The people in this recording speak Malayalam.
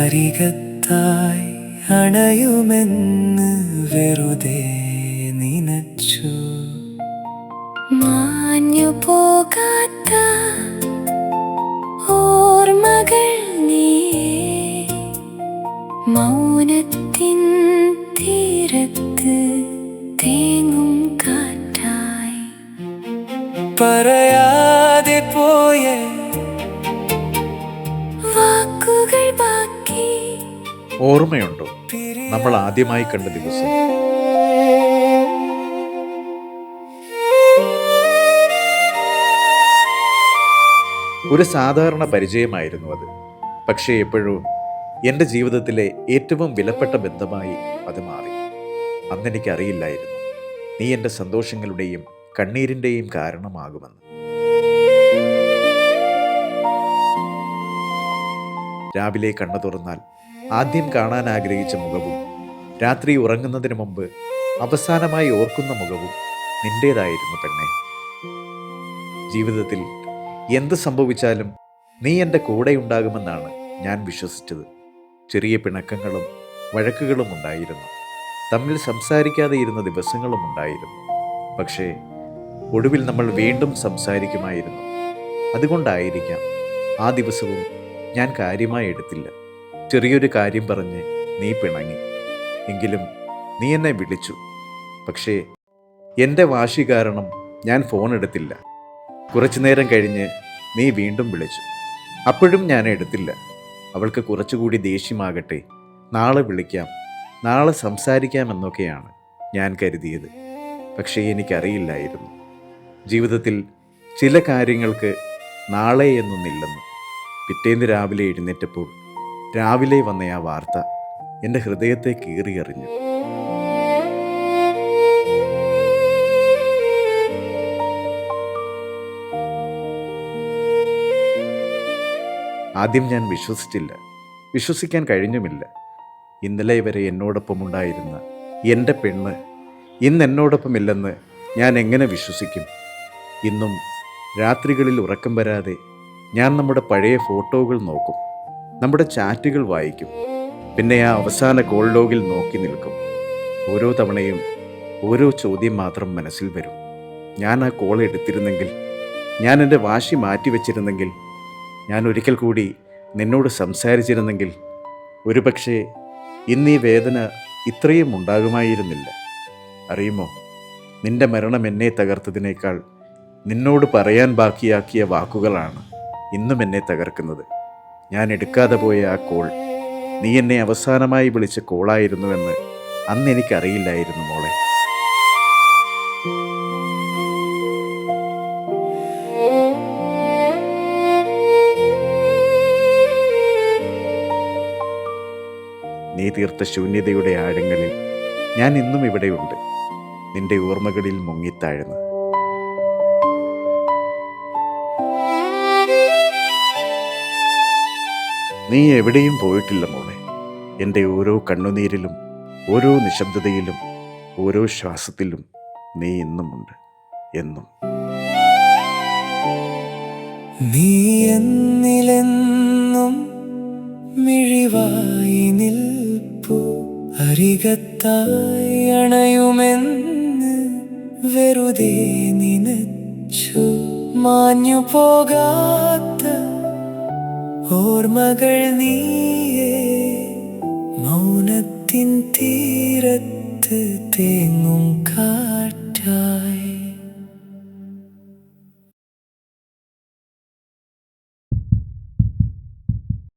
അരികത്തായി അണയുമെന്ന് വെറുതെ നനച്ചു. മാഞ്ഞു പോകാത്ത ഓർമ്മകൾ നീയേ, മൗനത്തിൻ തീരത്ത് തേങ്ങും കാറ്റായി. പറയാതെ പോയ വാക്കുകൾ ബാക്കി. ഓർമ്മയുണ്ടോ നമ്മൾ ആദ്യമായി കണ്ട ദിവസം? ഒരു സാധാരണ പരിചയമായിരുന്നു അത്. പക്ഷേ എപ്പോഴോ എൻ്റെ ജീവിതത്തിലെ ഏറ്റവും വിലപ്പെട്ട ബന്ധമായി അത് മാറി. അന്നെനിക്കറിയില്ലായിരുന്നു നീ എൻ്റെ സന്തോഷങ്ങളുടെയും കണ്ണീരിൻ്റെയും കാരണമാകുമെന്ന്. രാവിലെ കണ്ണു തുറന്നാൽ ആദ്യം കാണാൻ ആഗ്രഹിച്ച മുഖവും രാത്രി ഉറങ്ങുന്നതിന് മുമ്പ് അവസാനമായി ഓർക്കുന്ന മുഖവും നിന്റേതായിരുന്നു പെണ്ണെ. ജീവിതത്തിൽ എന്ത് സംഭവിച്ചാലും നീ എൻ്റെ കൂടെ ഉണ്ടാകുമെന്നാണ് ഞാൻ വിശ്വസിച്ചത്. ചെറിയ പിണക്കങ്ങളും വഴക്കുകളും ഉണ്ടായിരുന്നു, തമ്മിൽ സംസാരിക്കാതെ ഇരുന്ന ദിവസങ്ങളും ഉണ്ടായിരുന്നു. പക്ഷേ ഒടുവിൽ നമ്മൾ വീണ്ടും സംസാരിക്കുമായിരുന്നു. അതുകൊണ്ടായിരിക്കാം ആ ദിവസവും ഞാൻ കാര്യമായി എടുത്തില്ല. ചെറിയൊരു കാര്യം പറഞ്ഞ് നീ പിണങ്ങി, എങ്കിലും നീ എന്നെ വിളിച്ചു. പക്ഷേ എൻ്റെ വാശി കാരണം ഞാൻ ഫോൺ എടുത്തില്ല. കുറച്ചു നേരം കഴിഞ്ഞ് നീ വീണ്ടും വിളിച്ചു, അപ്പോഴും ഞാൻ എടുത്തില്ല. അവൾക്ക് കുറച്ചുകൂടി ദേഷ്യമാകട്ടെ, നാളെ വിളിക്കാം, നാളെ സംസാരിക്കാമെന്നൊക്കെയാണ് ഞാൻ കരുതിയത്. പക്ഷേ എനിക്കറിയില്ലായിരുന്നു ജീവിതത്തിൽ ചില കാര്യങ്ങൾക്ക് നാളെ എന്നൊന്നില്ലെന്ന്. പിറ്റേന്ന് രാവിലെ എഴുന്നേറ്റപ്പോൾ രാവിലെ വന്ന ആ വാർത്ത എൻ്റെ ഹൃദയത്തെ കീറിയെറിഞ്ഞു. ആദ്യം ഞാൻ വിശ്വസിച്ചില്ല, വിശ്വസിക്കാൻ കഴിഞ്ഞുമില്ല. ഇന്നലെ വരെ എന്നോടൊപ്പം ഉണ്ടായിരുന്ന എൻ്റെ പെണ്ണ് ഇന്ന് എന്നോടൊപ്പമില്ലെന്ന് ഞാൻ എങ്ങനെ വിശ്വസിക്കും? ഇന്നും രാത്രികളിൽ ഉറക്കം വരാതെ ഞാൻ നമ്മുടെ പഴയ ഫോട്ടോകൾ നോക്കും, നമ്മുടെ ചാറ്റുകൾ വായിക്കും, പിന്നെ ആ അവസാന കോൾ ലോഗിൽ നോക്കി നിൽക്കും. ഓരോ തവണയും ഓരോ ചോദ്യം മാത്രം മനസ്സിൽ വരും. ഞാൻ ആ കോൾ എടുത്തിരുന്നെങ്കിൽ, ഞാൻ എൻ്റെ വാശി മാറ്റിവെച്ചിരുന്നെങ്കിൽ, ഞാൻ ഒരിക്കൽ കൂടി നിന്നോട് സംസാരിച്ചിരുന്നെങ്കിൽ, ഒരുപക്ഷെ ഇന്നീ വേദന ഇത്രയും ഉണ്ടാകുമായിരുന്നില്ല. അറിയുമോ, നിന്റെ മരണം എന്നെ തകർത്തതിനേക്കാൾ നിന്നോട് പറയാൻ ബാക്കിയാക്കിയ വാക്കുകളാണ് ഇന്നും എന്നെ തകർക്കുന്നത്. ഞാൻ എടുക്കാതെ പോയ ആ കോൾ നീ എന്നെ അവസാനമായി വിളിച്ച കോളായിരുന്നുവെന്ന് അന്ന് എനിക്കറിയില്ലായിരുന്നു മോളെ. നീ തീർത്ത ശൂന്യതയുടെ ആഴങ്ങളിൽ ഞാൻ ഇന്നും ഇവിടെയുണ്ട്, നിന്റെ ഓർമ്മകളിൽ മുങ്ങിത്താഴ്ന്ന്. നീ എവിടെയും പോയിട്ടില്ല മോളെ. എൻ്റെ ഓരോ കണ്ണുനീരിലും, ഓരോ നിശബ്ദതയിലും, ഓരോ ശ്വാസത്തിലും നീ ഇന്നുമുണ്ട്, എന്നും. നീ എന്നിലെന്നും മിഴിവായി നിൽപ്പു, അരികത്തായി അണയുമെന്ന് വെറുതെ നനച്ചു. മാഞ്ഞു പോകാത്ത ഓർമ്മകൾ നീയേ, മൗനത്തിൻ തീരത്ത് തേങ്ങും കാറ്റ്.